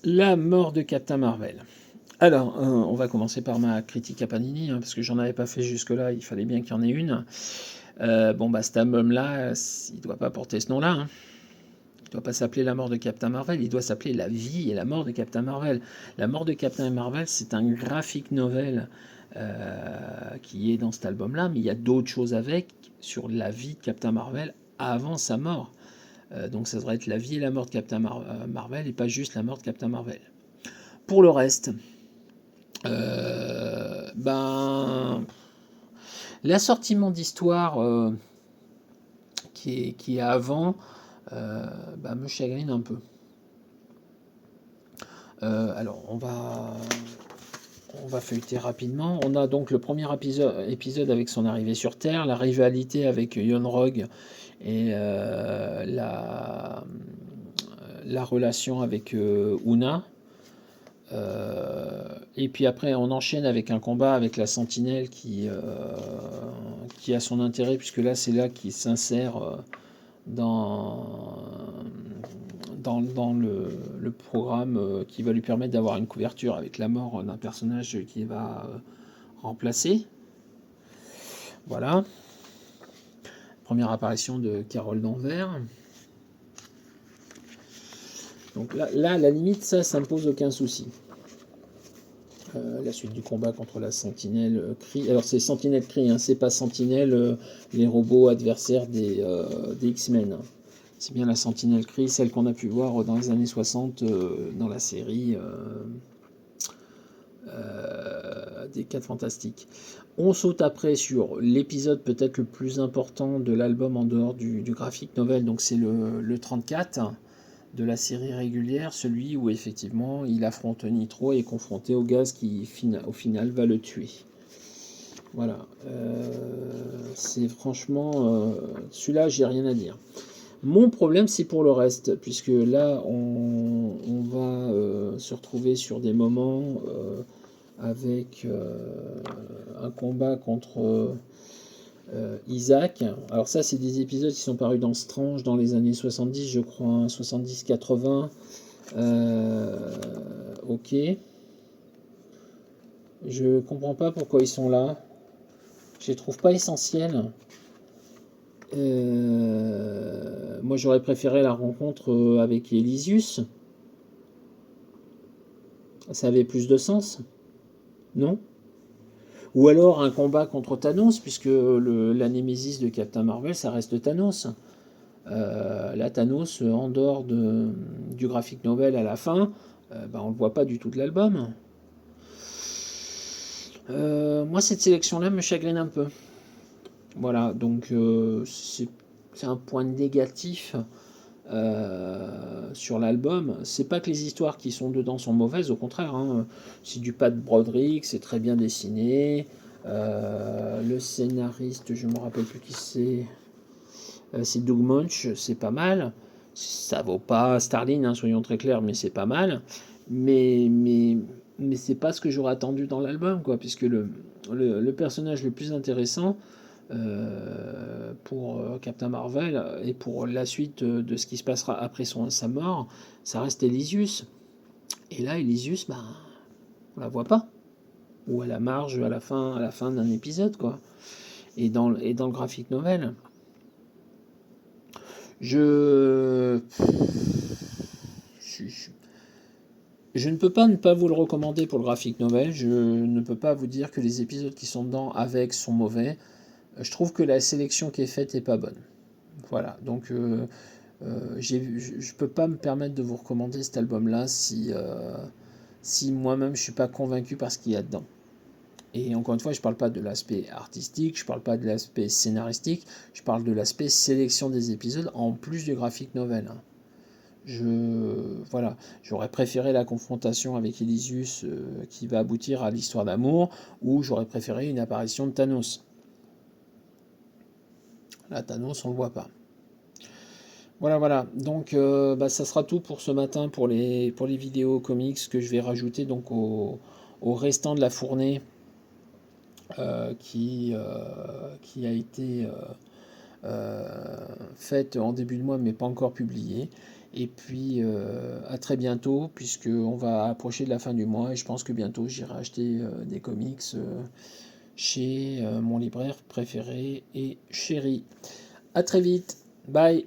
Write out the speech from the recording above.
La mort de Captain Marvel. Alors, on va commencer par ma critique à Panini, parce que j'en avais pas fait jusque-là, il fallait bien qu'il y en ait une. Cet album-là, il doit pas porter ce nom-là. Il doit pas s'appeler La mort de Captain Marvel, il doit s'appeler La vie et la mort de Captain Marvel. La mort de Captain Marvel, c'est un graphic novel qui est dans cet album-là, mais il y a d'autres choses avec, sur la vie de Captain Marvel avant sa mort. Donc ça devrait être La vie et la mort de Captain Marvel, et pas juste La mort de Captain Marvel. Pour le reste, l'assortiment d'histoire qui est avant me chagrine un peu. Alors, on va feuilleter rapidement. On a donc le premier épisode avec son arrivée sur Terre, la rivalité avec Yon-Rogg et la relation avec Una. Et puis après, on enchaîne avec un combat avec la Sentinelle qui a son intérêt, puisque là, c'est là qu'il s'insère dans, dans le programme qui va lui permettre d'avoir une couverture avec la mort d'un personnage qui va remplacer. Voilà. Première apparition de Carole Danvers. Donc là, à la limite, ça me pose aucun souci. La suite du combat contre la Sentinelle Kree. Alors c'est Sentinelle Kree, c'est pas Sentinelle, les robots adversaires des X-Men. C'est bien la Sentinelle Kree, celle qu'on a pu voir dans les années 60 dans la série des 4 Fantastiques. On saute après sur l'épisode peut-être le plus important de l'album en dehors du graphic novel, donc c'est le 34 de la série régulière, celui où effectivement il affronte Nitro et est confronté au gaz qui au final va le tuer. Voilà. C'est franchement... celui-là, j'ai rien à dire. Mon problème, c'est pour le reste, puisque là, on va se retrouver sur des moments avec un combat contre Isaac. Alors ça, c'est des épisodes qui sont parus dans Strange dans les années 70, je crois, 70-80. Ok. Je comprends pas pourquoi ils sont là. Je les trouve pas essentiels. Moi, j'aurais préféré la rencontre avec Elysius. Ça avait plus de sens, non? Ou alors un combat contre Thanos, puisque la némésis de Captain Marvel, ça reste Thanos. Là, Thanos, en dehors du graphic novel à la fin, on le voit pas du tout de l'album. Moi, cette sélection-là me chagrine un peu. Voilà, donc c'est un point négatif sur l'album. C'est pas que les histoires qui sont dedans sont mauvaises, au contraire. C'est du Pat Broderick, c'est très bien dessiné. Le scénariste, je me rappelle plus qui c'est. C'est Doug Munch, c'est pas mal. Ça vaut pas Starling, soyons très clairs, mais c'est pas mal. Mais c'est pas ce que j'aurais attendu dans l'album, quoi, puisque le personnage le plus intéressant pour Captain Marvel et pour la suite de ce qui se passera après sa mort, ça reste Elysius. Et là, Elysius, on la voit pas. Ou à la marge à la fin d'un épisode, quoi. Et dans le graphic novel, je ne peux pas ne pas vous le recommander pour le graphic novel. Je ne peux pas vous dire que les épisodes qui sont dedans avec sont mauvais. Je trouve que la sélection qui est faite est pas bonne. Voilà, donc je ne peux pas me permettre de vous recommander cet album-là si moi-même je suis pas convaincu par ce qu'il y a dedans. Et encore une fois, je ne parle pas de l'aspect artistique, je ne parle pas de l'aspect scénaristique, je parle de l'aspect sélection des épisodes en plus du graphic novel. Voilà, j'aurais préféré la confrontation avec Elysius qui va aboutir à l'histoire d'amour, ou j'aurais préféré une apparition de Thanos. Là, Thanos, on le voit pas. Voilà. Donc, ça sera tout pour ce matin pour les vidéos comics que je vais rajouter donc au restant de la fournée qui a été faite en début de mois mais pas encore publiée. Et puis à très bientôt, puisqu'on va approcher de la fin du mois, et je pense que bientôt j'irai acheter des comics chez mon libraire préféré et chéri. À très vite, bye.